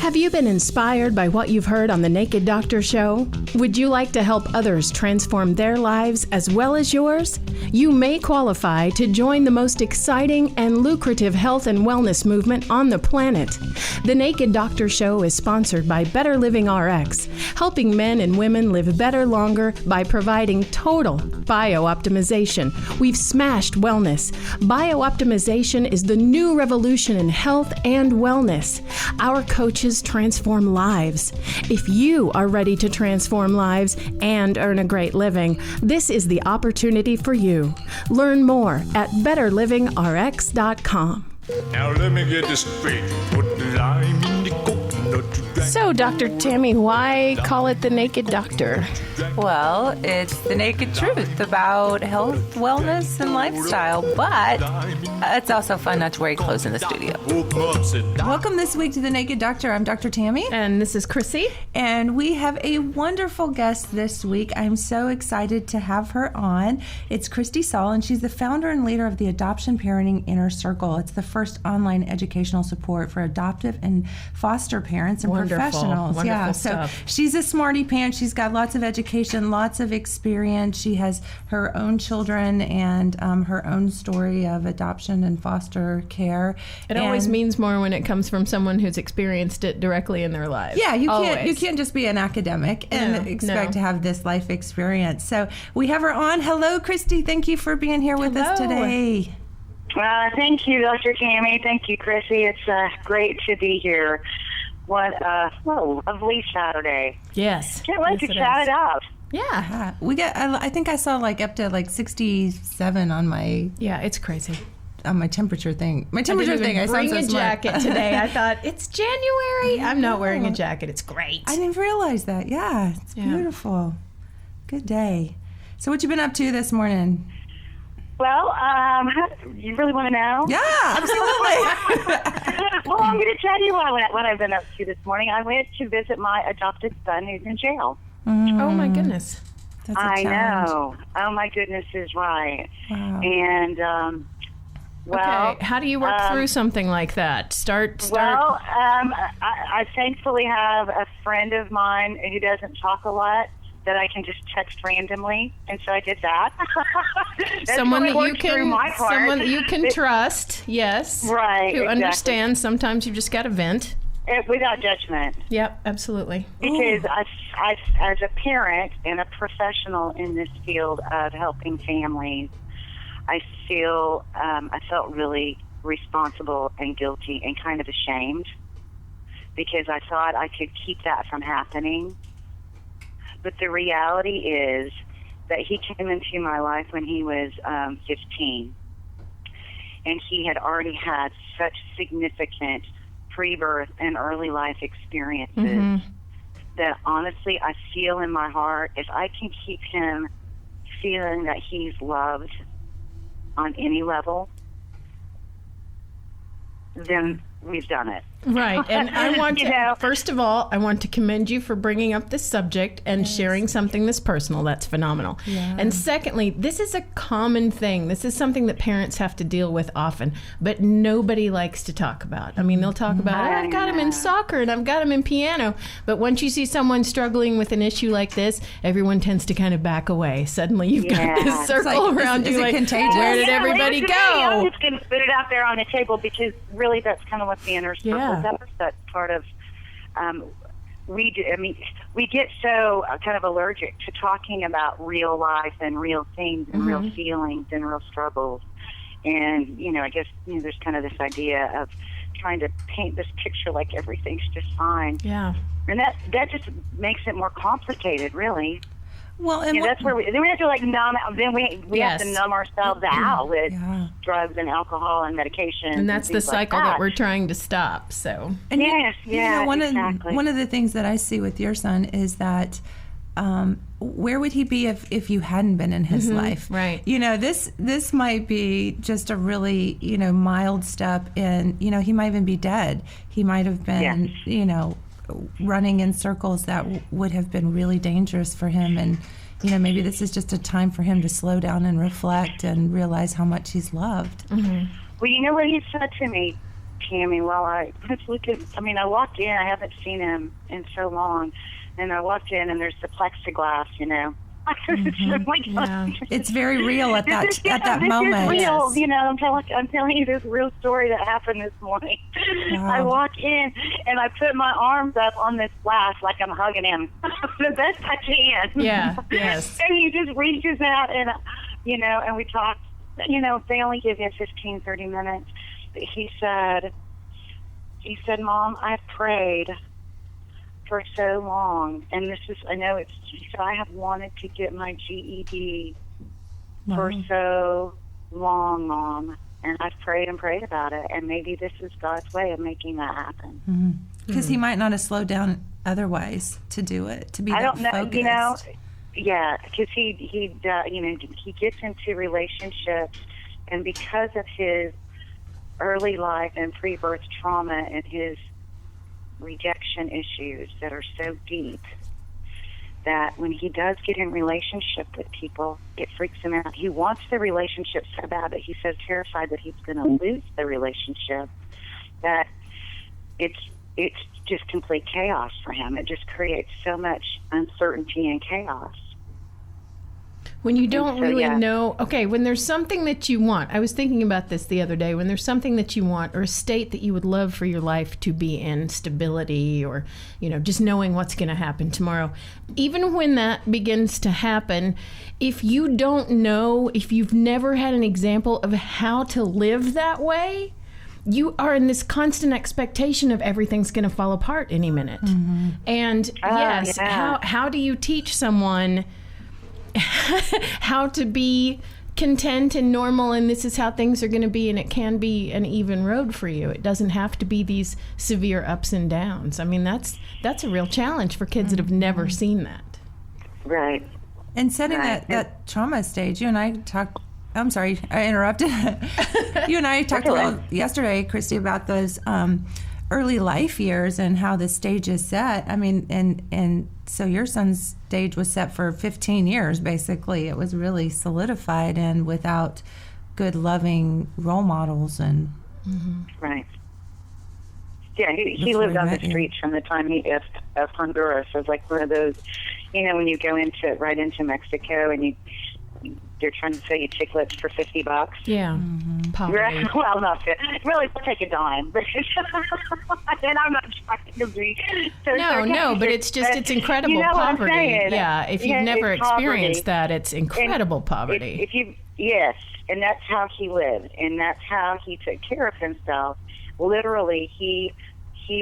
Have you been inspired by what you've heard on The Naked Doctor Show? Would you like to help others transform their lives as well as yours? You may qualify to join the most exciting and lucrative health and wellness movement on the planet. The Naked Doctor Show is sponsored by Better Living RX, helping men and women live better longer by providing total bio-optimization. We've smashed wellness. Bio-optimization is the new revolution in health and wellness. Our coaches transform lives. If you are ready to transform lives and earn a great living, this is the opportunity for you. Learn more at betterlivingrx.com. Now let me get this straight. Put the lime in the coconut to drink. So, Dr. Tammy, why call it The Naked Doctor? Well, it's the naked truth about health, wellness, and lifestyle, but it's also fun not to wear clothes in the studio. Welcome this week to The Naked Doctor. I'm Dr. Tammy. And this is Kristi. And we have a wonderful guest this week. I'm so excited to have her on. It's Kristi Saul, and she's the founder and leader of the Adoption Parenting Inner Circle. It's the first online educational support for adoptive and foster parents and professionals. Wonderful stuff. So she's a smarty pants. She's got lots of education, lots of experience. She has her own children and her own story of adoption and foster care. It always means more when it comes from someone who's experienced it directly in their lives. Yeah, you can't just be an academic and expect to have this life experience. So we have her on. Hello, Kristi. Thank you for being here with us today. Thank you, Dr. Tammy. Thank you, Chrissy. It's great to be here. What a lovely Saturday. Yes. Can't wait to chat it out. Yeah. We got, I think I saw up to 67 on my... Yeah, it's crazy. On my temperature thing. I bring a jacket today. I thought, it's January. I'm not wearing a jacket. It's great. I didn't realize that. Yeah, it's beautiful. Good day. So what you been up to this morning? Well, you really want to know? Yeah, absolutely. Well, I'm going to tell you what I've been up to this morning. I went to visit my adopted son who's in jail. Oh, my goodness. That's a I challenge. know. Oh, my goodness is right. Wow. And, Okay, how do you work through something like that? Start. Well, I thankfully have a friend of mine who doesn't talk a lot that I can just text randomly, and so I did that. Someone that you can trust, yes. Right. Who exactly. understands. Sometimes you just got to vent. Without judgment. Yep, absolutely. Because I, as a parent and a professional in this field of helping families, I felt really responsible and guilty and kind of ashamed because I thought I could keep that from happening. But the reality is that he came into my life when he was 15, and he had already had such significant pre-birth and early life experiences that honestly I feel in my heart if I can keep him feeling that he's loved on any level, then we've done it. Right. And I want to, first of all, I want to commend you for bringing up this subject and sharing something this personal. That's phenomenal. Yeah. And secondly, this is a common thing. This is something that parents have to deal with often, but nobody likes to talk about. I mean, they'll talk about, I've got him in soccer and I've got him in piano. But once you see someone struggling with an issue like this, everyone tends to kind of back away. Suddenly you've got this circle around you like, where did everybody go? I'm just going to put it out there on the table because really that's kind of what the inner circle that's part of we do. I mean, we get so kind of allergic to talking about real life and real things and real feelings and real struggles. And, I guess, there's kind of this idea of trying to paint this picture like everything's just fine. Yeah. And that just makes it more complicated, really. Well, and that's where we have to numb. Then we have to numb ourselves out with drugs and alcohol and medication. And that's the cycle that we're trying to stop. So and exactly. One of the things that I see with your son is that where would he be if you hadn't been in his life? Right. This might be just a really mild step in. He might even be dead. He might have been running in circles that would have been really dangerous for him, and maybe this is just a time for him to slow down and reflect and realize how much he's loved. Well, you know what he said to me, Tammy, while I was looking, I walked in, I haven't seen him in so long, and I walked in, and there's the plexiglass, Yeah. It's very real at that this moment. Is real, Yes. I'm telling you this real story that happened this morning. Wow. I walk in and I put my arms up on this glass like I'm hugging him the best I can. Yeah, yes. And he just reaches out and, and we talked. They only give you 15, 30 minutes. But he said, Mom, I've prayed for so long, and he said, I have wanted to get my GED for so long, Mom, and I've prayed and prayed about it, and maybe this is God's way of making that happen. Because he might not have slowed down otherwise to do it, to be I that don't know, focused. Yeah, because he gets into relationships, and because of his early life and pre-birth trauma and his rejection issues that are so deep, that when he does get in relationship with people, it freaks him out. He wants the relationship so bad that he's so terrified that he's going to lose the relationship that it's just complete chaos for him. It just creates so much uncertainty and chaos. When you don't really know, when there's something that you want, I was thinking about this the other day, when there's something that you want or a state that you would love for your life to be in, stability or, just knowing what's going to happen tomorrow, even when that begins to happen, if you don't know, if you've never had an example of how to live that way, you are in this constant expectation of everything's going to fall apart any minute. Mm-hmm. And how do you teach someone how to be content and normal, and this is how things are going to be, and it can be an even road for you. It doesn't have to be these severe ups and downs. That's a real challenge for kids that have never seen that. Right. And setting that trauma stage, you and I talked, I'm sorry, I interrupted. You and I talked a little yesterday, Kristi, about those early life years and how the stage is set. And so your son's stage was set for 15 years, basically. It was really solidified and without good, loving role models. And Right. Yeah, he lived on the streets from the time he left Honduras. It was like one of those, when you go right into Mexico and they're trying to sell you chiclets for $50. Yeah. Poverty. Well, not really. We'll take a dime, but and I'm not trying to be. No, but it's incredible poverty. Yeah, if you've never experienced that, it's incredible poverty. Yes, and that's how he lived, and that's how he took care of himself. Literally, he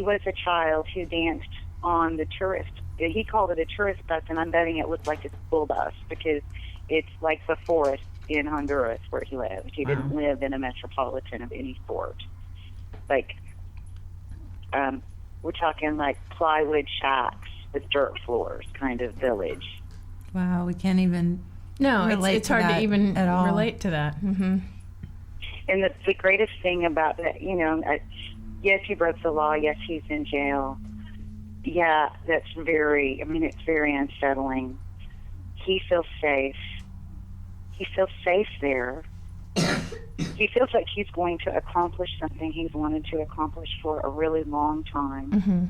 was a child who danced on the tourist. He called it a tourist bus, and I'm betting it looked like a school bus because it's like the forest in Honduras where he lived. He didn't live in a metropolitan of any sort. Like, we're talking like plywood shacks with dirt floors kind of village. Wow, we can't even relate it's hard to even relate to that. Mm-hmm. And the greatest thing about that, yes, he broke the law. Yes, he's in jail. Yeah, it's very unsettling. He feels safe. He feels safe there. He feels like he's going to accomplish something he's wanted to accomplish for a really long time. Mm-hmm.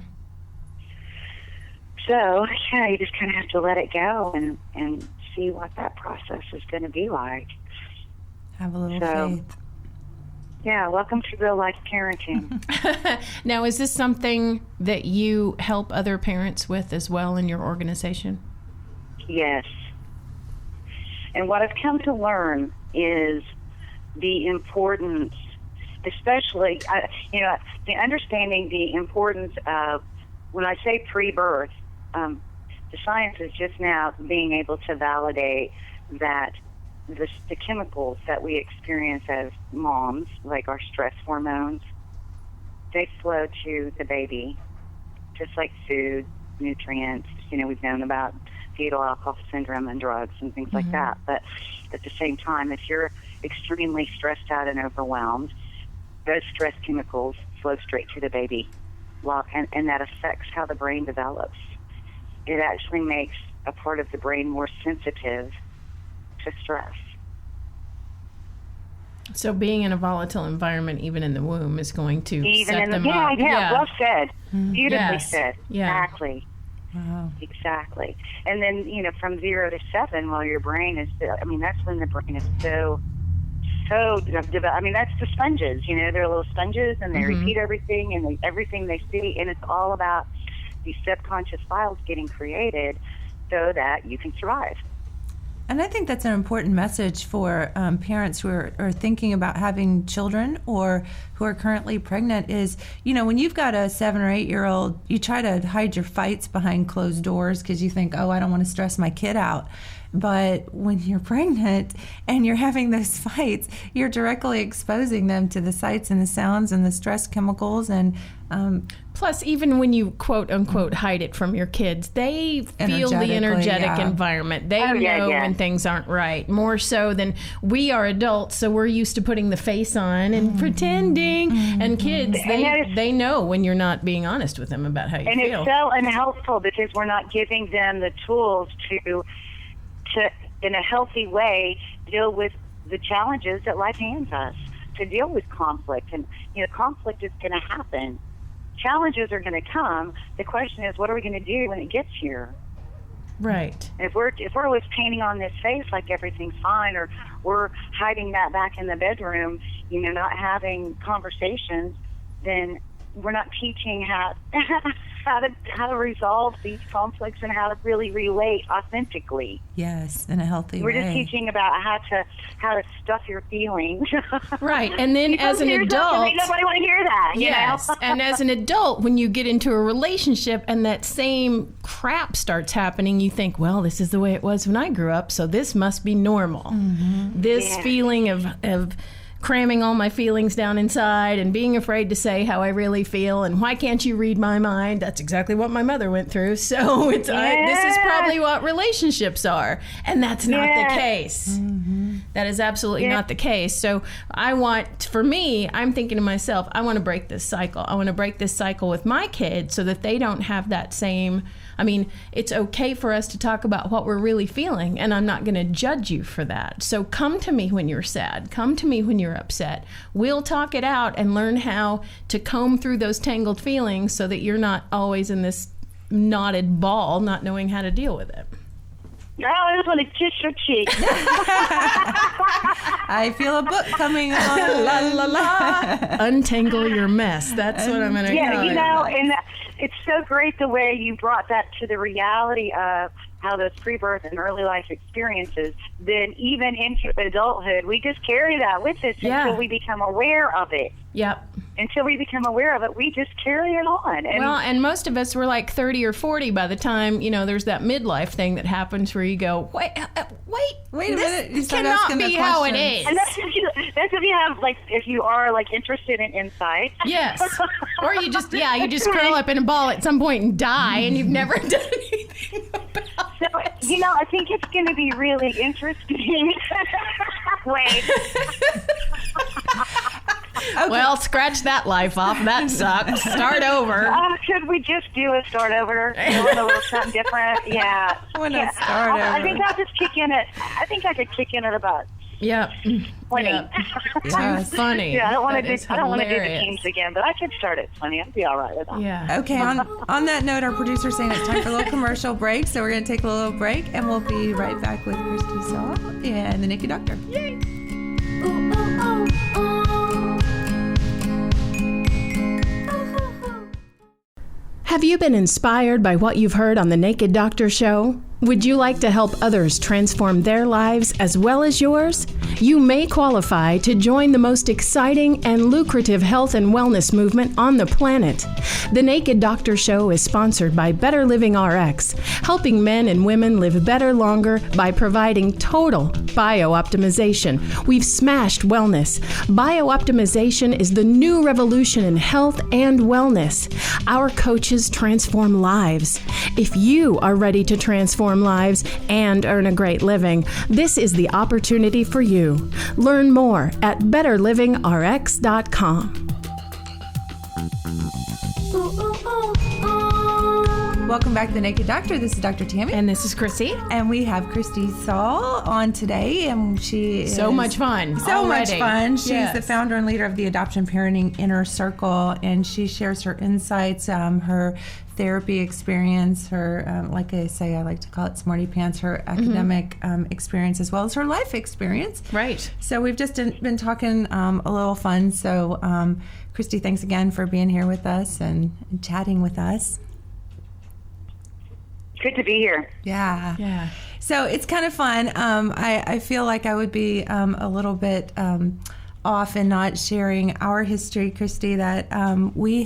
So, you just kind of have to let it go and see what that process is going to be like. Have a little faith. Yeah, welcome to real life parenting. Now, is this something that you help other parents with as well in your organization? Yes. And what I've come to learn is the importance, especially, the understanding the importance of, when I say pre-birth, the science is just now being able to validate that the chemicals that we experience as moms, like our stress hormones, they flow to the baby, just like food, nutrients. We've known about fetal alcohol syndrome and drugs and things like that. But at the same time, if you're extremely stressed out and overwhelmed, those stress chemicals flow straight to the baby. And that affects how the brain develops. It actually makes a part of the brain more sensitive to stress. So being in a volatile environment, even in the womb, is going to set them up. Yeah, well said. Beautifully said. Yeah. Exactly. Wow. Exactly. And then, from 0 to 7, while your brain is, that's when the brain is so, that's the sponges, they're little sponges, and they repeat everything, and everything they see, and it's all about these subconscious files getting created so that you can survive. And I think that's an important message for parents who are thinking about having children or who are currently pregnant is, when you've got a 7 or 8 year old, you try to hide your fights behind closed doors because you think, I don't want to stress my kid out. But when you're pregnant and you're having those fights, you're directly exposing them to the sights and the sounds and the stress chemicals. And plus, even when you quote unquote hide it from your kids, they feel the energetic environment. They know when things aren't right, more so than we are adults. So we're used to putting the face on and pretending. And kids, they know when you're not being honest with them about how you feel. And it's so unhelpful because we're not giving them the tools to in a healthy way, deal with the challenges that life hands us, to deal with conflict. And, conflict is going to happen. Challenges are going to come. The question is, what are we going to do when it gets here? Right. If we're always painting on this face like everything's fine, or we're hiding that back in the bedroom, not having conversations, then we're not teaching how to resolve these conflicts and how to really relate authentically. Yes, in a healthy way. We're just teaching about how to stuff your feelings. Right, and then as an adult, nobody want to hear that. Yes, and as an adult, when you get into a relationship and that same crap starts happening, you think, well, this is the way it was when I grew up, so this must be normal. This feeling of cramming all my feelings down inside and being afraid to say how I really feel, and why can't you read my mind? That's exactly what my mother went through. So this is probably what relationships are, and that's not the case. That is absolutely not the case. So for me, I'm thinking to myself, I want to break this cycle. I want to break this cycle with my kids so that they don't have that same. It's okay for us to talk about what we're really feeling, and I'm not going to judge you for that. So come to me when you're sad. Come to me when you're upset. We'll talk it out and learn how to comb through those tangled feelings so that you're not always in this knotted ball, not knowing how to deal with it. I just want to kiss your cheek. I feel a book coming on. La, la, la. Untangle your mess. That's what I'm going to call it. And it's so great the way you brought that to the reality of how those pre-birth and early life experiences, then even into adulthood, we just carry that with us until we become aware of it. Yep. Until we become aware of it, we just carry it on. And most of us were like 30 or 40 by the time, there's that midlife thing that happens where you go, wait a minute. This cannot be how it is. And that's if you have, if you are, interested in insight. Yes. Or you just curl up in a ball at some point and die, and you've never done anything about it. So, I think it's going to be really interesting. Wait. Okay. Well, scratch that life off. That sucks. Start over. Should we just do a start over? A little something different? Yeah. I want to start over. I think I'll just kick in at, about 20. Sounds funny. Yeah, I don't want to do the teams again, but I could start at 20. I'd be all right with that. Yeah. Okay, on that note, our producer's saying it's time for a little commercial break, so we're going to take a little break, and we'll be right back with Kristi Saul and the Naked Doctor. Yay! Ooh, ooh, ooh, ooh. Have you been inspired by what you've heard on the Naked Doctor Show? Would you like to help others transform their lives as well as yours? You may qualify to join the most exciting and lucrative health and wellness movement on the planet. The Naked Doctor Show is sponsored by Better Living RX, helping men and women live better longer by providing total bio-optimization. We've smashed wellness. Bio-optimization is the new revolution in health and wellness. Our coaches transform lives. If you are ready to transform lives and earn a great living, this is the opportunity for you. Learn more at betterlivingrx.com. Welcome back to The Naked Doctor. This is Dr. Tammy. And this is Kristi. And we have Kristi Saul on today, and she is So much fun. Much fun. She's the founder and leader of the Adoption Parenting Inner Circle, and she shares her insights, her therapy experience, her, like I say, I like to call it smarty pants, her academic experience as well as her life experience. Right. So we've just been talking a little fun. So Kristi, thanks again for being here with us and chatting with us. Good to be here. Yeah. So it's kind of fun. I feel like I would be a little bit off in not sharing our history, Kristi, that we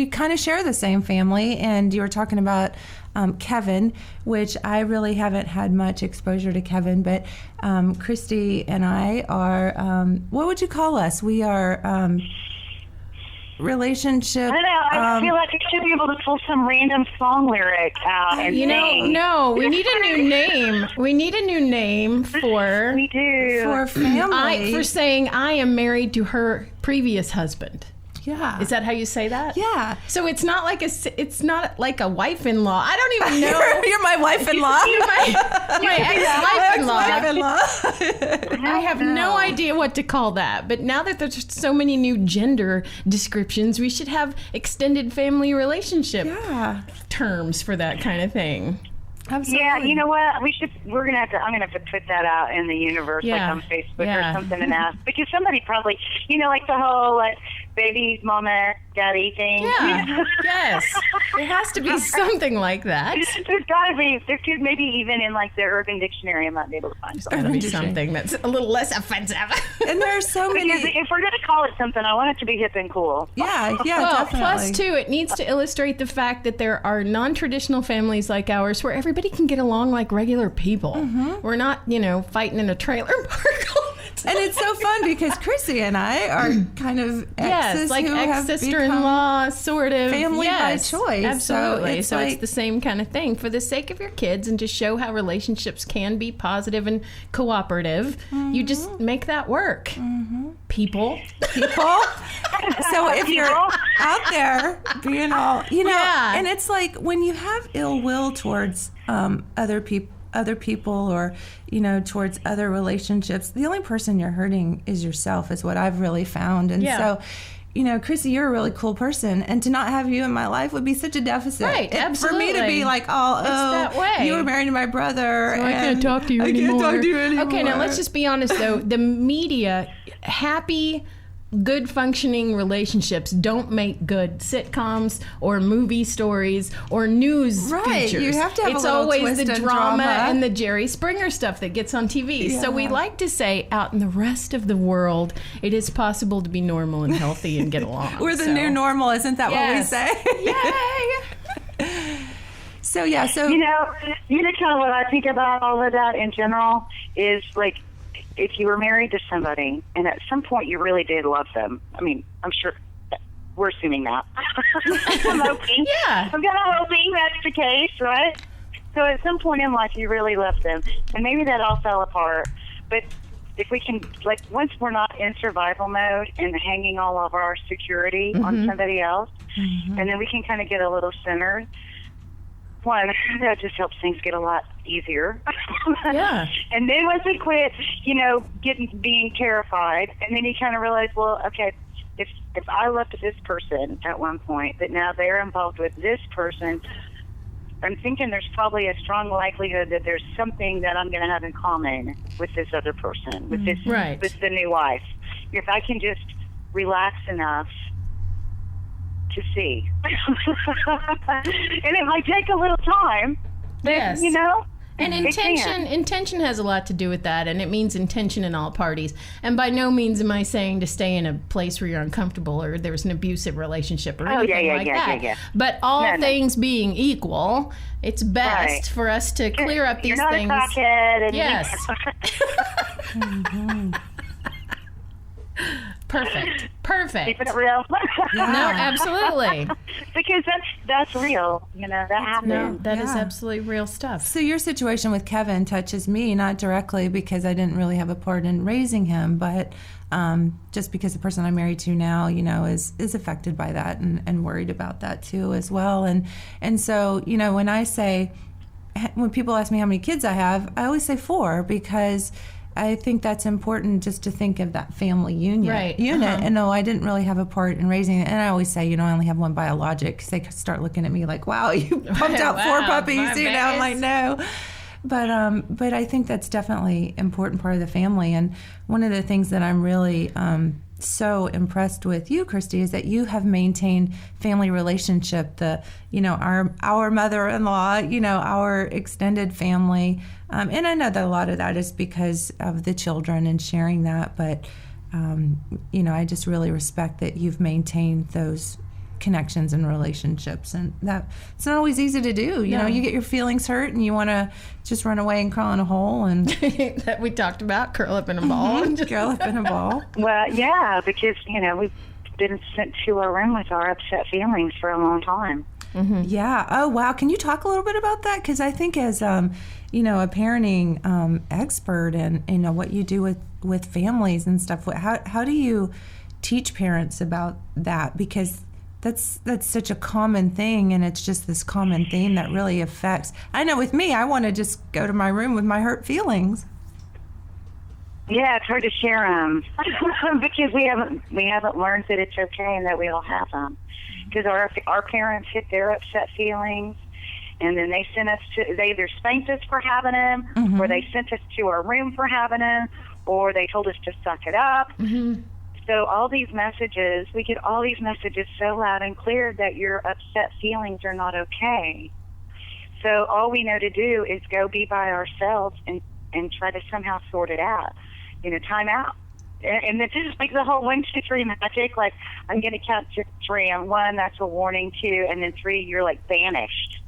kind of share the same family. And you were talking about Kevin, which I really haven't had much exposure to Kevin, but Kristi and I are, what would you call us? We are... relationship. I don't know. I feel like I should be able to pull some random song lyric out and sing. No, we need a new name. We need a new name for... We do. For family. For saying I am married to her previous husband. Yeah. Is that how you say that? Yeah. So it's not like a wife-in-law. I don't even know. You're my wife-in-law. You're my ex-wife-in-law. Ex-wife-in-law. I have no idea what to call that. But now that there's so many new gender descriptions, we should have extended family relationship terms for that kind of thing. Absolutely. Yeah, you know what? I'm gonna have to put that out in the universe, like on Facebook or something, and ask, because somebody probably, like the whole baby, mama, daddy thing. Yeah. Yes. It has to be something like that. There's gotta be. There could maybe even in the Urban Dictionary, I might be able to find something. Gotta be something that's a little less offensive. And there are so many. Because if we're gonna call it something, I want it to be hip and cool. Yeah, well, definitely. Plus, too, it needs to illustrate the fact that there are non-traditional families like ours where everybody can get along like regular people. Mm-hmm. We're not, fighting in a trailer park all the time. And it's so fun because Kristi and I are kind of exes like who have ex-sister-in-law, sort of. Family by choice. Absolutely. So it's the same kind of thing. For the sake of your kids and to show how relationships can be positive and cooperative, you just make that work. Mm-hmm. People. So if you're out there being all, and it's like when you have ill will towards other people or, towards other relationships, the only person you're hurting is yourself, is what I've really found. And so, Kristi, you're a really cool person, and to not have you in my life would be such a deficit. Right, absolutely. For me to be like, that way. You were married to my brother. So I can't talk to you anymore. I can't talk to you anymore. Okay, now let's just be honest, though. The media, happy, good functioning relationships don't make good sitcoms or movie stories or news features. You have to have it's a little always twist the and drama and the Jerry Springer stuff that gets on TV. Yeah. So we like to say out in the rest of the world, it is possible to be normal and healthy and get along. We're the new normal, isn't that what we say? Yay! So kind of what I think about all of that in general is like, if you were married to somebody and at some point you really did love them, I mean, I'm sure we're assuming that. I'm hoping. Yeah. I'm kind of hoping that's the case, right? So at some point in life you really loved them, and maybe that all fell apart. But if we can, once we're not in survival mode and hanging all of our security on somebody else, and then we can kind of get a little centered. One, that just helps things get a lot easier. Yeah. And then once we quit, being terrified, and then you kind of realize, well, okay, if I loved this person at one point, but now they're involved with this person, I'm thinking there's probably a strong likelihood that there's something that I'm going to have in common with this other person, with this, with the new wife. If I can just relax enough to see. And it might take a little time, but, And intention has a lot to do with that, and it means intention in all parties. And by no means am I saying to stay in a place where you're uncomfortable or there's an abusive relationship or anything like that. Yeah. But all things being equal, it's best for us to clear up these things. Not a crackhead. Yes. Perfect. Keeping it real. No, absolutely. Because that's real. That happens. No, that is absolutely real stuff. So your situation with Kevin touches me, not directly because I didn't really have a part in raising him, but just because the person I'm married to now, is affected by that and worried about that too as well. And so, when people ask me how many kids I have, I always say 4 because I think that's important just to think of that family unit. And no, I didn't really have a part in raising it. And I always say, I only have one biologic because they start looking at me like, wow, you pumped out 4 puppies, I'm like, no. But I think that's definitely an important part of the family. And one of the things that I'm really so impressed with you, Kristi, is that you have maintained family relationship, our mother-in-law, our extended family. And I know that a lot of that is because of the children and sharing that. But, I just really respect that you've maintained those connections and relationships, and that it's not always easy to do. You know, you get your feelings hurt and you want to just run away and crawl in a hole and that we talked about, curl up in a ball. Curl up in a ball. Well, yeah, because we've been sent to our room with our upset feelings for a long time. Mm-hmm. Yeah. Oh, wow. Can you talk a little bit about that? Because I think as a parenting expert and what you do with families and stuff, how do you teach parents about that? Because that's such a common thing, and it's just this common theme that really affects. I know with me, I want to just go to my room with my hurt feelings. Yeah, it's hard to share them because we haven't learned that it's okay and that we all have them. Because our parents hit their upset feelings, and then they either spanked us for having them, mm-hmm. or they sent us to our room for having them, or they told us to suck it up. Mm-hmm. So we get all these messages so loud and clear that your upset feelings are not okay. So all we know to do is go be by ourselves and try to somehow sort it out. Time out. And then just make the whole 1, 2, 3 magic. Like, I'm going to count to 3. On 1, that's a warning. 2, and then 3, you're like banished.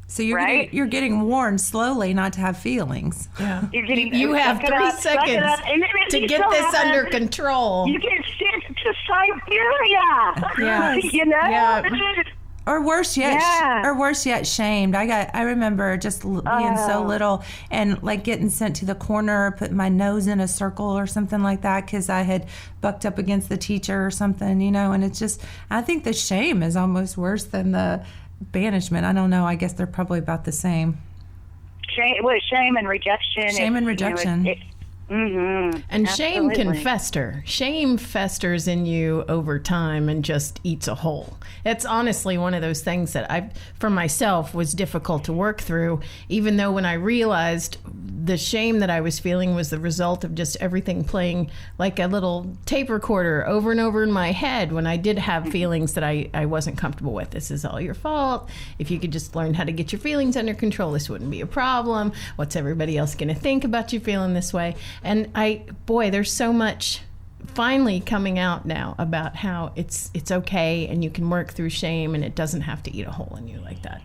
So you're getting warned slowly not to have feelings. Yeah. You have 3 seconds to get this under control. You get sent to Siberia. Yes. Yeah. Or worse yet, shamed. I remember just being so little and like getting sent to the corner, putting my nose in a circle or something like that because I had bucked up against the teacher or something, and it's just, I think the shame is almost worse than the banishment. I don't know. I guess they're probably about the same. Shame and rejection. Shame and rejection. Mm-hmm. And shame can fester. Shame festers in you over time and just eats a hole. It's honestly one of those things that for myself, was difficult to work through, even though when I realized the shame that I was feeling was the result of just everything playing like a little tape recorder over and over in my head when I did have feelings that I wasn't comfortable with. This is all your fault. If you could just learn how to get your feelings under control, this wouldn't be a problem. What's everybody else going to think about you feeling this way? And there's so much finally coming out now about how it's okay and you can work through shame and it doesn't have to eat a hole in you like that.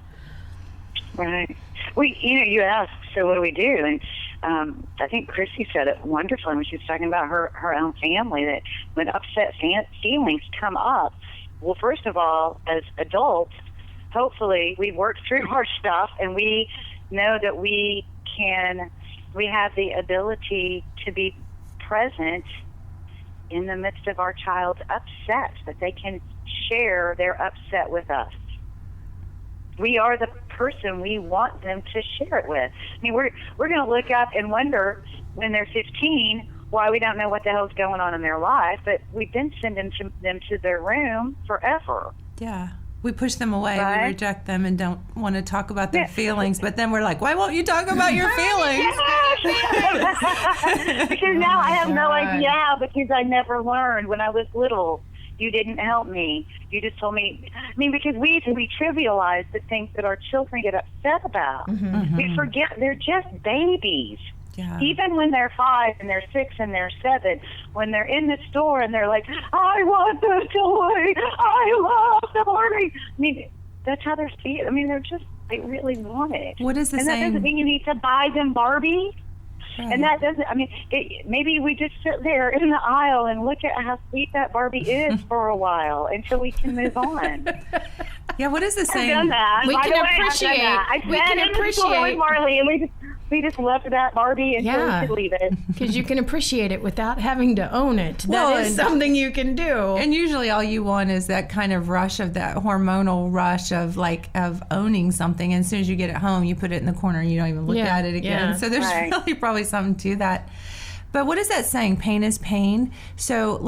Right. Well, you asked, so what do we do? And I think Kristi said it wonderfully when she was talking about her own family, that when upset feelings come up, well, first of all, as adults, hopefully we work through our stuff and we know that we have the ability to be present in the midst of our child's upset, that they can share their upset with us. We are the person we want them to share it with. I mean, we're going to look up and wonder when they're 15 why we don't know what the hell's going on in their life, but we've been sending them to their room forever. Yeah. We push them away, right? We reject them and don't want to talk about their feelings, but then we're like, why won't you talk about your feelings? Because now I have no idea, because I never learned when I was little. You didn't help me. You just told me. I mean, because we trivialize the things that our children get upset about. Mm-hmm. We forget they're just babies. Yeah. Even when they're 5 and they're 6 and they're 7, when they're in the store and they're like, I want the toy, I love the Barbie. I mean, that's how they're feeling. I mean, they really want it. What is the saying? And that doesn't mean you need to buy them Barbie. And that doesn't, maybe we just sit there in the aisle and look at how sweet that Barbie is for a while until we can move on. Yeah, what is the saying? I've done that. We By can the way, appreciate- I've been in the store with Marley, and we just loved that Barbie until we could leave it. Because you can appreciate it without having to own it. Well, That is something you can do. And usually all you want is that kind of rush of that hormonal rush of owning something. And as soon as you get it home, you put it in the corner and you don't even look at it again. Yeah. So there's really probably something to that. But what is that saying? Pain is pain. So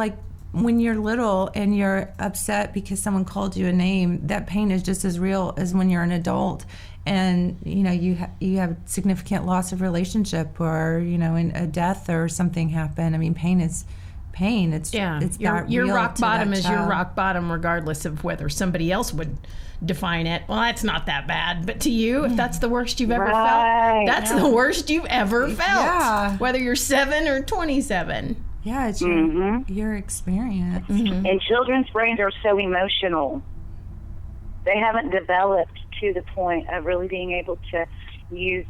when you're little and you're upset because someone called you a name, that pain is just as real as when you're an adult. And you have significant loss of relationship, or in a death or something happen. I mean, pain is pain. It's your rock bottom is your rock bottom, regardless of whether somebody else would define it. Well, that's not that bad, but to you, if that's the worst you've ever felt, that's the worst you've ever felt. Yeah. Whether you're 7 or 27. Yeah, it's your experience. Mm-hmm. And children's brains are so emotional. They haven't developed to the point of really being able to use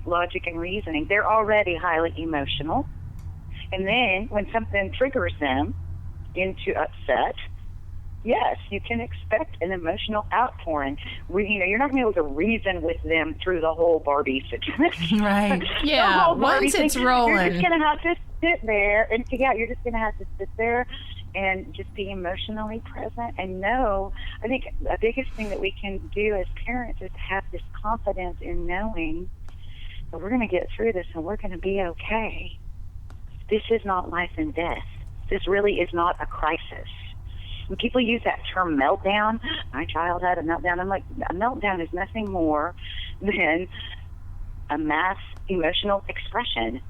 logic and reasoning. They're already highly emotional. And then when something triggers them into upset, yes, you can expect an emotional outpouring. You're not going to be able to reason with them through the whole Barbie situation. Right. Yeah, once it's rolling. You're just going to have to sit there and you're just going to have to sit there and just be emotionally present and know. I think the biggest thing that we can do as parents is have this confidence in knowing that we're going to get through this and we're going to be okay. This is not life and death. This really is not a crisis. When people use that term meltdown, my child had a meltdown. I'm like, a meltdown is nothing more than a mass emotional expression.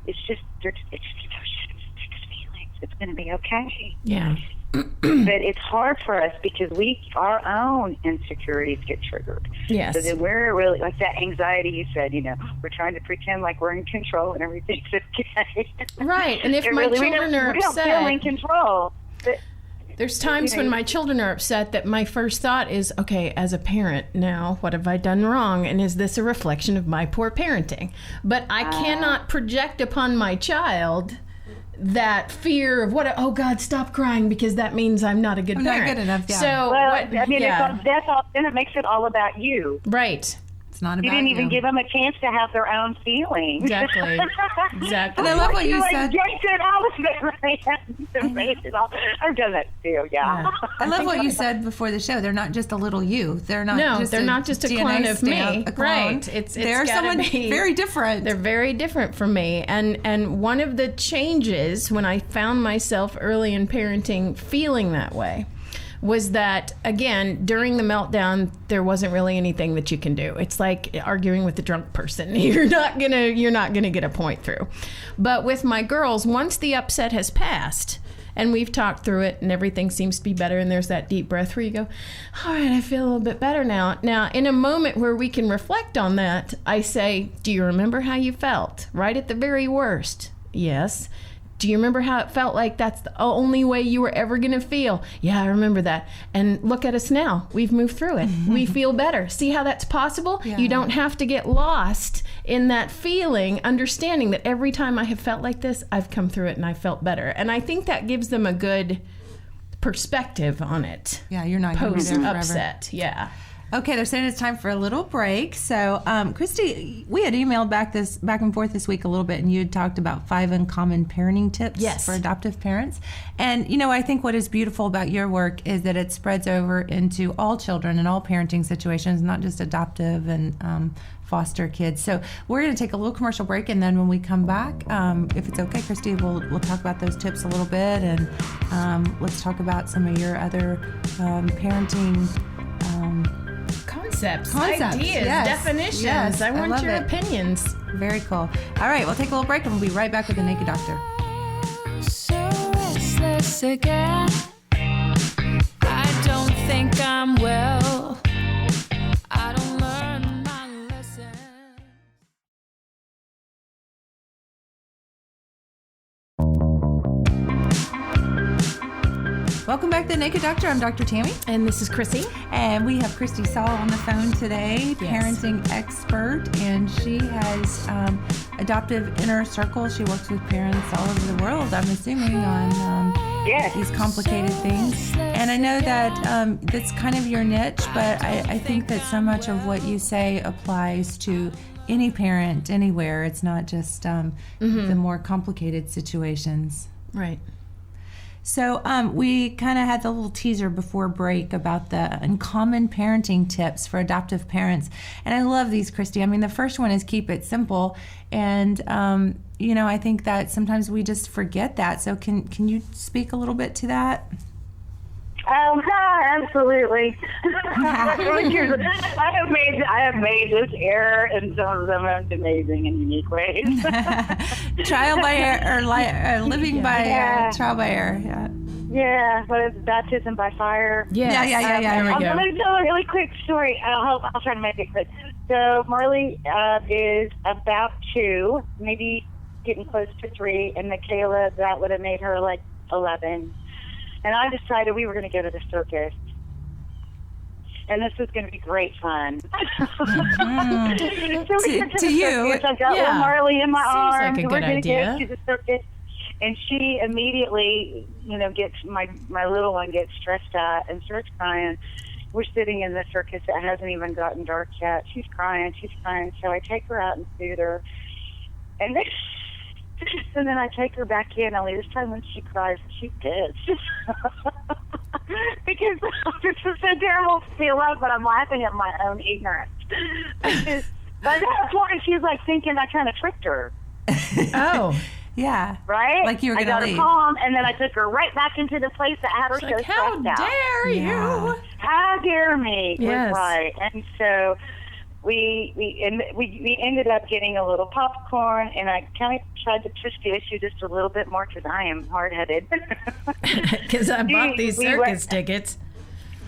It's just emotions, mixed feelings. It's going to be okay. Yeah. But it's hard for us because our own insecurities get triggered. Yes. So then we're really, like that anxiety you said, we're trying to pretend like we're in control and everything's okay. Right. And if my children are we don't feel in control. But there's times when my children are upset that my first thought is, okay, as a parent now, what have I done wrong? And is this a reflection of my poor parenting? But I cannot project upon my child that fear of oh God, stop crying, because that means I'm not a good parent. Not good enough, yeah. So, then it makes it all about you. Right. It's not about you didn't even give them a chance to have their own feelings. Exactly. Exactly. And I love what you said. I've done that too. Yeah. I love what you said before the show. They're not just a little you. They're not. They're not just a clone of me. Right. They're someone very different. They're very different from me. And one of the changes when I found myself early in parenting feeling that way was that, again, during the meltdown, there wasn't really anything that you can do. It's like arguing with a drunk person. You're not gonna get a point through. But with my girls, once the upset has passed and we've talked through it and everything seems to be better, and there's that deep breath where you go, all right, I feel a little bit better now. Now, in a moment where we can reflect on that, I say, do you remember how you felt? Right at the very worst. Yes. Do you remember how it felt like that's the only way you were ever going to feel? Yeah, I remember that. And look at us now. We've moved through it. We feel better. See how that's possible? Yeah. You don't have to get lost in that feeling, understanding that every time I have felt like this, I've come through it and I felt better. And I think that gives them a good perspective on it. Yeah, you're not post-upset. Yeah. Okay, they're saying it's time for a little break. So, Kristi, we had emailed back and forth this week a little bit, and you had talked about 5 uncommon parenting tips for adoptive parents. And, I think what is beautiful about your work is that it spreads over into all children and all parenting situations, not just adoptive and foster kids. So we're going to take a little commercial break, and then when we come back, if it's okay, Kristi, we'll talk about those tips a little bit, and let's talk about some of your other parenting concepts, ideas, definitions. Yes, I want your opinions. Very cool. All right, we'll take a little break and we'll be right back with the Naked Doctor. So restless again. I don't think I'm well. I don't learn my lesson. Welcome back to The Naked Doctor. I'm Dr. Tammy. And this is Chrissy. And we have Kristi Saul on the phone today, parenting expert. And she has adoptive inner circle. She works with parents all over the world, I'm assuming, on these complicated things. And I know that that's kind of your niche, but I think that so much of what you say applies to any parent anywhere. It's not just the more complicated situations. Right. So we kind of had the little teaser before break about the uncommon parenting tips for adoptive parents. And I love these, Kristi. I mean, the first one is keep it simple. And, I think that sometimes we just forget that. So can you speak a little bit to that? Absolutely. I have made this error in some of the most amazing and unique ways. Trial by error, or living by trial by error. Yeah. Yeah, but it's baptism by fire. Yes. Yeah. There we go. I'm going to tell a really quick story. I'll try to make it quick. So Marley is about 2, maybe getting close to 3, and Michaela, that would have made her like 11. And I decided we were going to go to the circus. And this was going to be great fun. Mm-hmm. So we went to the you, circus. I've got little Marley in my arms. Like a we're good going to idea. go to the circus. And she immediately, gets, my little one gets stressed out and starts crying. We're sitting in the circus. It hasn't even gotten dark yet. She's crying. So I take her out and soothe her. And then I take her back in, only this time when she cries, she pissed. Because this is so terrible to feel up, but I'm laughing at my own ignorance. But at that point, she's like thinking I kind of tricked her. Oh. Yeah. Right? Like you were going to leave. I got her calm, and then I took her right back into the place that had her so stressed out. How dare you? Yeah. How dare me? Yes. Right. And so we ended up getting a little popcorn, and I kind of tried to push the issue just a little bit more because I am hard-headed. Because I bought these circus tickets.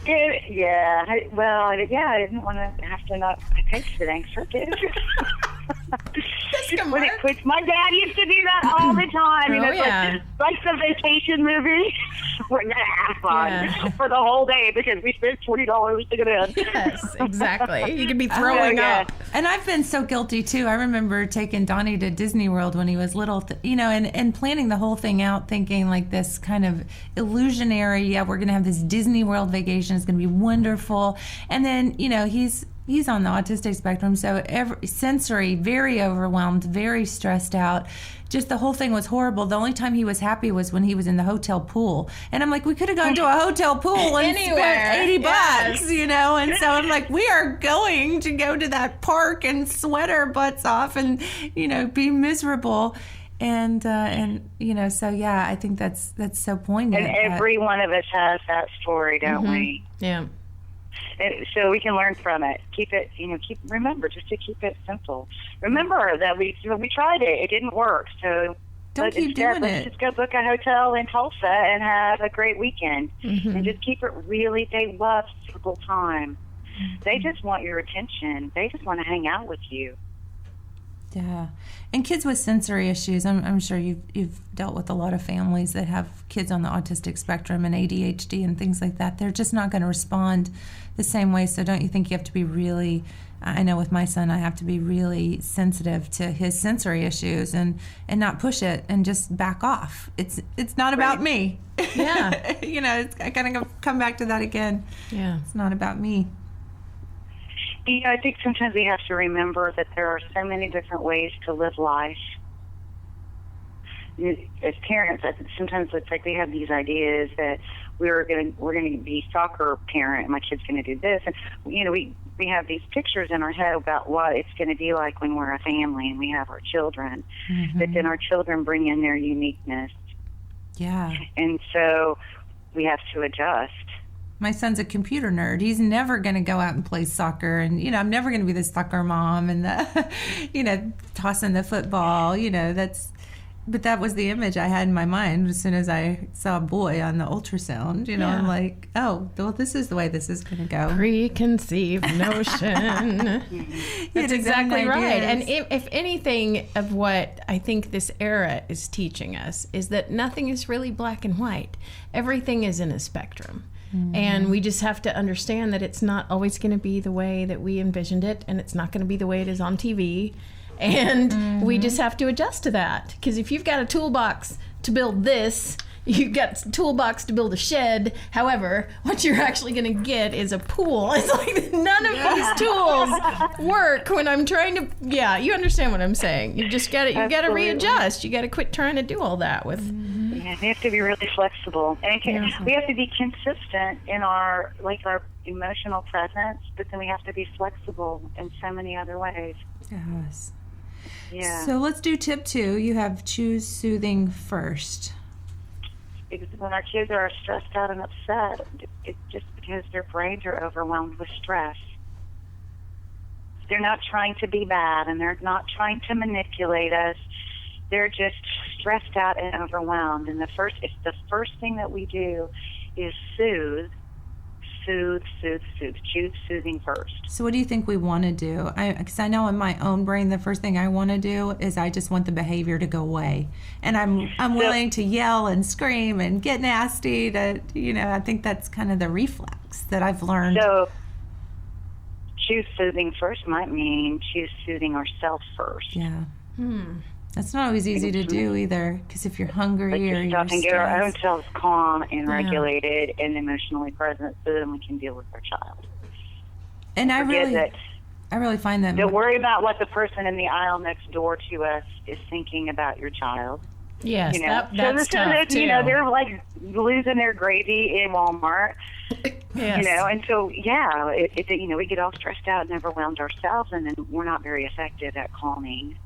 Yeah. I didn't want to have to not pay for the dang circus. When it quits, my dad used to do that all the time. Like the vacation movie. We're gonna have fun for the whole day because we spent $20 to get in. Yes, exactly. You could be throwing up. And I've been so guilty too. I remember taking Donnie to Disney World when he was little, and planning the whole thing out, thinking like this kind of illusionary. Yeah, we're gonna have this Disney World vacation. It's gonna be wonderful. And then he's on the autistic spectrum, so sensory, very overwhelmed, very stressed out. Just the whole thing was horrible. The only time he was happy was when he was in the hotel pool. And I'm like, we could have gone to a hotel pool and spent $80, And so I'm like, we are going to go to that park and sweat our butts off and, be miserable. And so yeah, I think that's so poignant. And every one of us has that story, don't we? Yeah. So we can learn from it. Keep it, remember just to keep it simple. Remember that we tried it. It didn't work. So don't keep doing let's just go book a hotel in Tulsa and have a great weekend. And just keep it really, they love simple time. They just want your attention. They just want to hang out with you. Yeah. And kids with sensory issues, I'm sure you've dealt with a lot of families that have kids on the autistic spectrum and ADHD and things like that. They're just not going to respond the same way. So don't you think you have to be really, I know with my son, I have to be really sensitive to his sensory issues and not push it and just back off. It's not about me. Yeah. I kind of come back to that again. Yeah. It's not about me. I think sometimes we have to remember that there are so many different ways to live life. As parents, sometimes it's like we have these ideas that we're going to be soccer parent, my kid's going to do this, and we have these pictures in our head about what it's going to be like when we're a family and we have our children. But then our children bring in their uniqueness. Yeah. And so we have to adjust. My son's a computer nerd. He's never going to go out and play soccer. And, I'm never going to be the soccer mom and the, tossing the football. But that was the image I had in my mind as soon as I saw a boy on the ultrasound. I'm like, oh, well, this is the way this is going to go. Preconceived notion. That's exactly right. And if anything of what I think this era is teaching us is that nothing is really black and white. Everything is in a spectrum. And we just have to understand that it's not always going to be the way that we envisioned it, and it's not going to be the way it is on TV. And we just have to adjust to that. Because if you've got a toolbox to build this, you've got a toolbox to build a shed. However, what you're actually going to get is a pool. It's like none of these tools work when I'm trying to. Yeah, you understand what I'm saying. You just got to. You got to readjust. You got to quit trying to do all that with. Yeah, we have to be really flexible, and we have to be consistent in our emotional presence. But then we have to be flexible in so many other ways. Yes. Yeah. So let's do tip 2. You have choose soothing first. Because when our kids are stressed out and upset, it's just because their brains are overwhelmed with stress. They're not trying to be bad, and they're not trying to manipulate us. They're just stressed out and overwhelmed. And the first thing that we do is soothe. Choose soothing first. So what do you think we want to do? Because I know in my own brain, the first thing I want to do is I just want the behavior to go away. And I'm willing to yell and scream and get nasty I think that's kind of the reflex that I've learned. So choose soothing first might mean choose soothing ourselves first. Yeah. That's not always easy to do either, because if you're hungry or you're stressed, and get our own selves calm and regulated and emotionally present, so then we can deal with our child. And I really find that. Don't worry about what the person in the aisle next door to us is thinking about your child. Yes, that's tough too. They're like losing their gravy in Walmart. Yes. And so we get all stressed out and overwhelmed ourselves, and then we're not very effective at calming.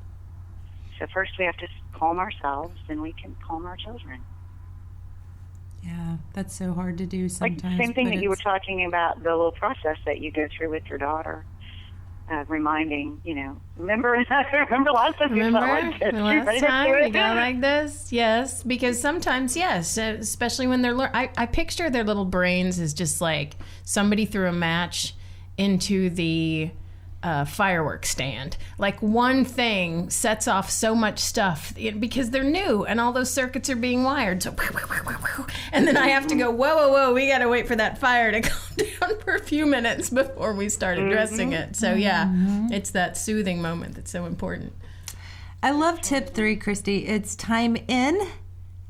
So first we have to calm ourselves, then we can calm our children. Yeah, that's so hard to do sometimes. Like the same thing that you were talking about, the little process that you go through with your daughter, reminding, remember last time you felt like this. Last time you go like this? Yes, because sometimes, yes, especially when they're I picture their little brains as just like somebody threw a match into the fireworks stand. Like one thing sets off so much stuff because they're new and all those circuits are being wired. So, and then I have to go, whoa, we got to wait for that fire to calm down for a few minutes before we start addressing it. So it's that soothing moment that's so important. I love tip 3, Kristi. It's time in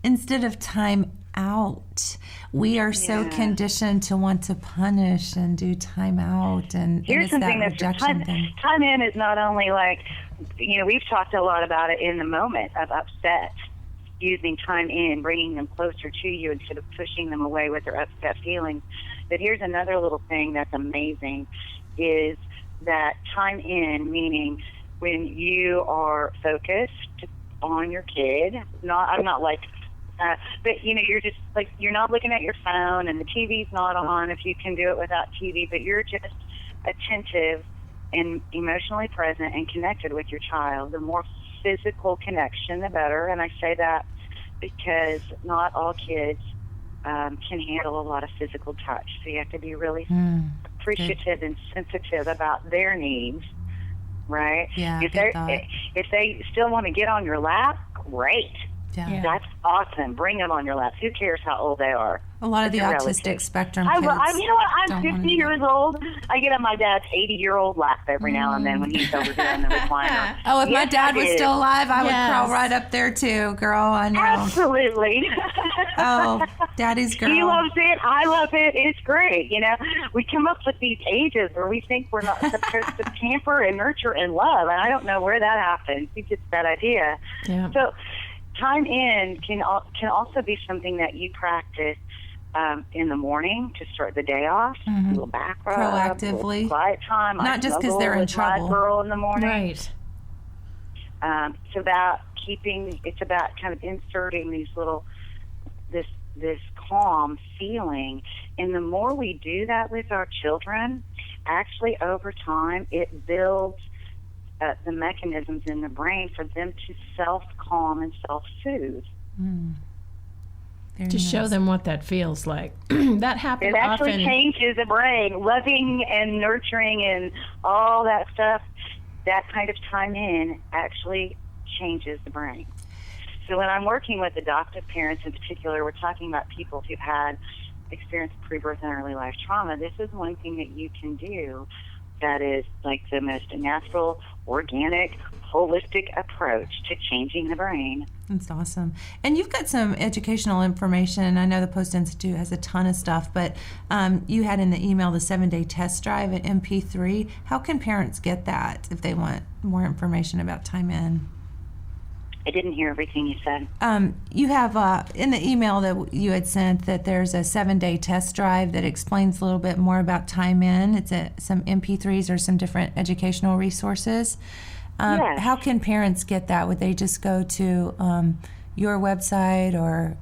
instead of time out. We are so conditioned to want to punish and do time out, and here's it's something that that's rejection thing. Time in is not only like, we've talked a lot about it in the moment of upset, using time in, bringing them closer to you instead of pushing them away with their upset feelings. But here's another little thing that's amazing, is that time in, meaning when you are focused on your kid. I'm not like. But you're just like, you're not looking at your phone and the TV's not on if you can do it without TV, but you're just attentive and emotionally present and connected with your child. The more physical connection, the better. And I say that because not all kids can handle a lot of physical touch. So you have to be really appreciative and sensitive about their needs, right? Yeah, if they still want to get on your lap, great. Yeah. That's awesome. Bring them on your lap. Who cares how old they are? A lot of the autistic spectrum kids. I'm 50 years old. I get on my dad's 80-year-old lap every now and then when he's over there in the recliner. Oh, if my dad was still alive, I would crawl right up there too, girl. I know. Absolutely. Oh, daddy's girl. He loves it. I love it. It's great. We come up with these ages where we think we're not supposed to pamper and nurture and love, and I don't know where that happens. It's just that idea. Yeah. So time in can also be something that you practice in the morning to start the day off. A little back rub, proactively, a little quiet time. Not just because they're in trouble. Girl in the morning, right? It's about it's about kind of inserting these little this calm feeling, and the more we do that with our children, actually over time it builds the mechanisms in the brain for them to self-calm and self-soothe. To show them what that feels like. That happens It actually often. changes the brain. Loving and nurturing and all that stuff, that kind of time in actually changes the brain. So when I'm working with adoptive parents in particular, we're talking about people who've had experienced pre-birth and early life trauma. This is one thing that you can do that is like the most natural, organic, holistic approach to changing the brain. That's awesome. And you've got some educational information. I know the Post Institute has a ton of stuff, but you had in the email the 7-day test drive at MP3. How can parents get that if they want more information about time in? I didn't hear everything you said. You have in the email that you had sent that there's a 7-day test drive that explains a little bit more about time in. It's some MP3s or some different educational resources. Yes. How can parents get that? Would they just go to your website or?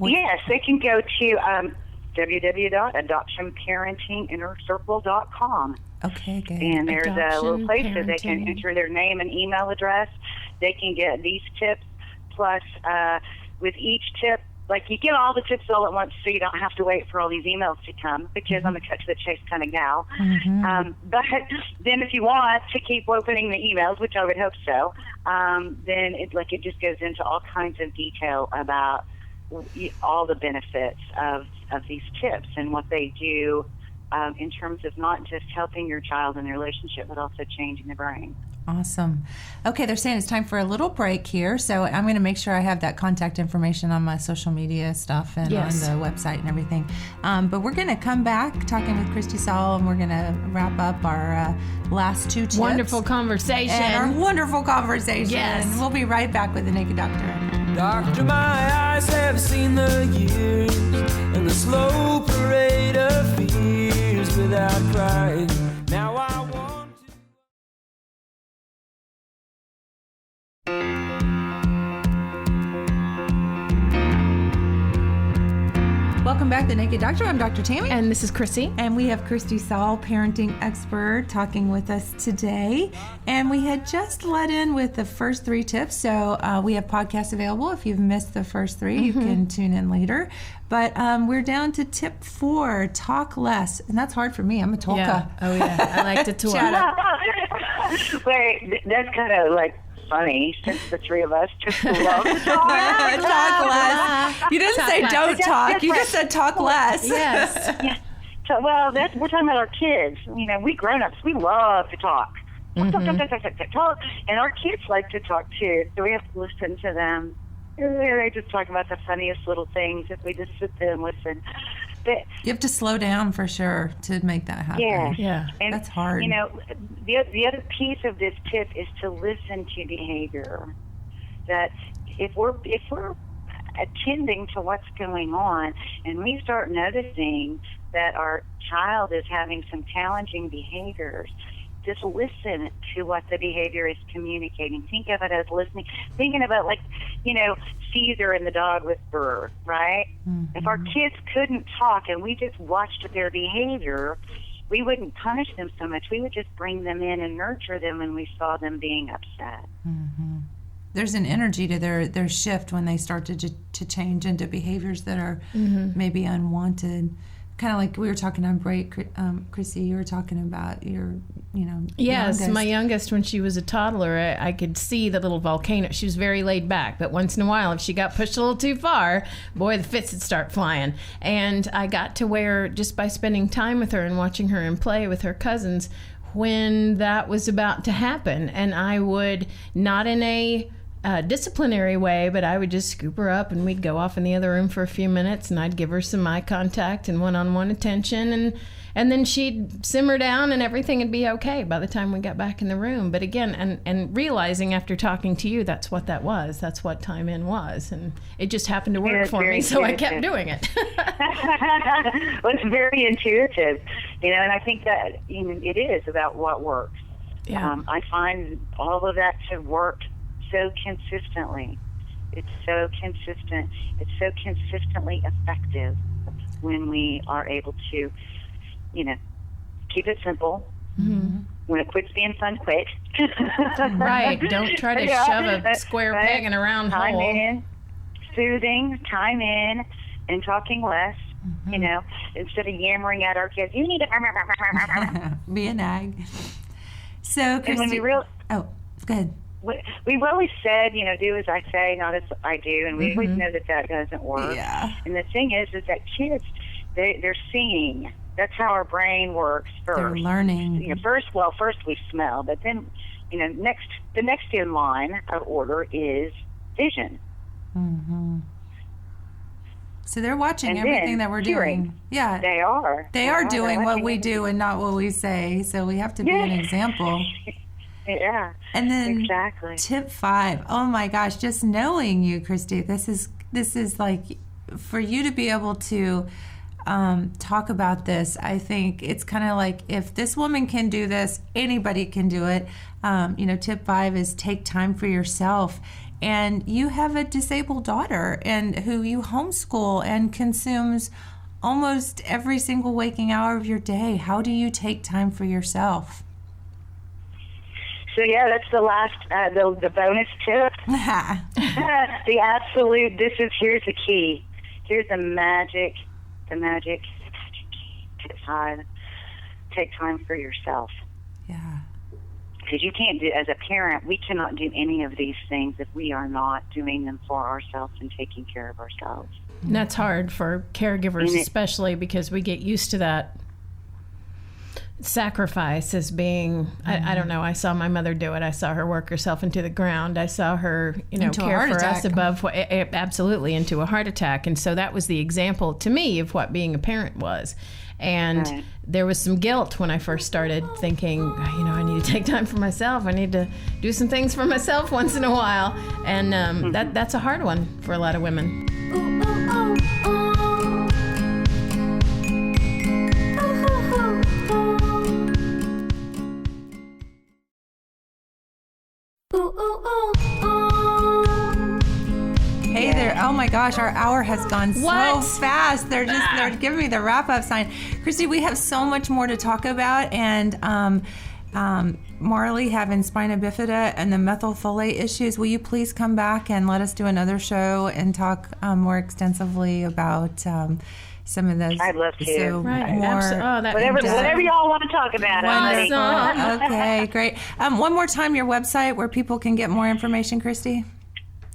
Yes, they can go to www.adoptionparentinginnercircle.com. Okay, good. And there's a little place where they can Parenting. enter their name and email address. They can get these tips, plus with each tip, like you get all the tips all at once so you don't have to wait for all these emails to come, because I'm a cut to the chase kind of gal. But then if you want to keep opening the emails, which I would hope so, then it just goes into all kinds of detail about all the benefits of these tips and what they do in terms of not just helping your child in their relationship, but also changing the brain. Awesome. Okay, they're saying it's time for a little break here, so I'm going to make sure I have that contact information on my social media stuff and Yes. on the website and everything. But we're going to come back talking with Kristi Saul, and we're going to wrap up our last 2 tips. Wonderful conversation. And our wonderful conversation. Yes. We'll be right back with the Naked Doctor. Doctor, my eyes have seen the years and the slow parade of fears without crying. Now I want to... Welcome back to the Naked Doctor. I'm Dr. Tammy. And this is Kristi. And we have Kristi Saul, parenting expert, talking with us today. And we had just let in with the first 3 tips. So we have podcasts available. If you've missed the first 3, you can tune in later. But we're down to tip 4, talk less. And that's hard for me. I'm a talker. Yeah. Oh, yeah. I like to talk. Shut up. Wait, that's kind of like funny, since the 3 of us just love to talk. Talk less. You didn't Talk say less. don't talk. You just said talk less. Yes. Yeah. So, well, we're talking about our kids. You know, we grown-ups, we love to talk. Talk, and our kids like to talk too, so we have to listen to them. They just talk about the funniest little things if we just sit there and listen. But, You have to slow down for sure to make that happen. yeah. Yeah. And, That's hard. You know, the other piece of this tip is to listen to behavior. That if we're attending to what's going on and we start noticing that our child is having some challenging behaviors, just listen to what the behavior is communicating. Think of it as listening. Thinking about, like, you know, Caesar and the dog whisperer, right? If our kids couldn't talk and we just watched their behavior, we wouldn't punish them so much. We would just bring them in and nurture them when we saw them being upset. There's an energy to their shift when they start to change into behaviors that are maybe unwanted. Kind of like we were talking on break, Kristi, you were talking about your, Yes, youngest. my youngest, when she was a toddler, I could see the little volcano. She was very laid back, but once in a while, if she got pushed a little too far, boy, the fits would start flying. And I got to where, just by spending time with her and watching her and play with her cousins, when that was about to happen, and I would, not in a disciplinary way, but I would just scoop her up and we'd go off in the other room for a few minutes and I'd give her some eye contact and one-on-one attention, and then she'd simmer down and everything would be okay by the time we got back in the room. But again, and realizing after talking to you, that's what that was. That's what time in was, and it just happened to work Yeah, for very me, so I intuitive. kept doing it. Well, it's very intuitive, and I think that it is about what works. Yeah. I find all of that to work so consistently. It's so consistent. It's so consistently effective when we are able to, keep it simple, when it quits being fun, quit. Right. Don't try to shove a square peg in a round time hole. in, soothing, time in, and talking less. You know, instead of yammering at our kids, you need to be a nag. So, and when Kristi, we go ahead. We've always said, you know, do as I say, not as I do, and we always know that doesn't work. Yeah. And the thing is that kids, they're seeing. That's how our brain works first. They're learning. You know, first we smell, but then, you know, the next in line of order is vision. Mm-hmm. So they're watching And everything then that we're hearing. doing. Yeah. They are. They are doing They're what watching we everything. do and not what we say. So we have to be an example. Yeah. And then exactly. tip 5. Oh my gosh, just knowing you, Kristi, this is like, for you to be able to talk about this, I think it's kind of like, if this woman can do this, anybody can do it. You know, tip 5 is take time for yourself. And you have a disabled daughter and who you homeschool and consumes almost every single waking hour of your day. How do you take time for yourself? So yeah, that's the last, the bonus tip. The absolute. Here's the key. Here's the magic. Tip 5. Take time for yourself. Yeah. Because you can't do, as a parent, we cannot do any of these things if we are not doing them for ourselves and taking care of ourselves. And that's hard for caregivers, especially because we get used to that sacrifice as being, I don't know, I saw my mother do it. I saw her work herself into the ground. I saw her, you know, care for us above, absolutely, into a heart attack. And so that was the example to me of what being a parent was. And there was some guilt when I first started thinking, you know, I need to take time for myself. I need to do some things for myself once in a while. And that's a hard one for a lot of women. Hey there. Oh my gosh, our hour has gone so fast. They're giving me the wrap-up sign. Kristi, we have so much more to talk about, and Marley having spina bifida and the methylfolate issues. Will you please come back and let us do another show and talk more extensively about some of those? I'd love to. So whatever y'all want to talk about. Wonderful. Okay, great. One more time, your website where people can get more information, Kristi.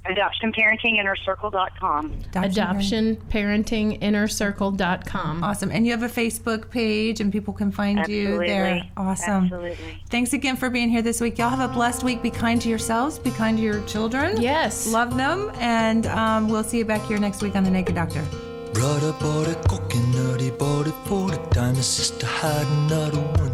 AdoptionParentingInnerCircle.com. AdoptionParentingInnerCircle.com. Awesome. And you have a Facebook page and people can find you there. Awesome. Absolutely. Thanks again for being here this week. Y'all have a blessed week. Be kind to yourselves. Be kind to your children. Yes. Love them. And we'll see you back here next week on The Naked Doctor. Brother bought a coconut, he bought it for the time. His sister had another one.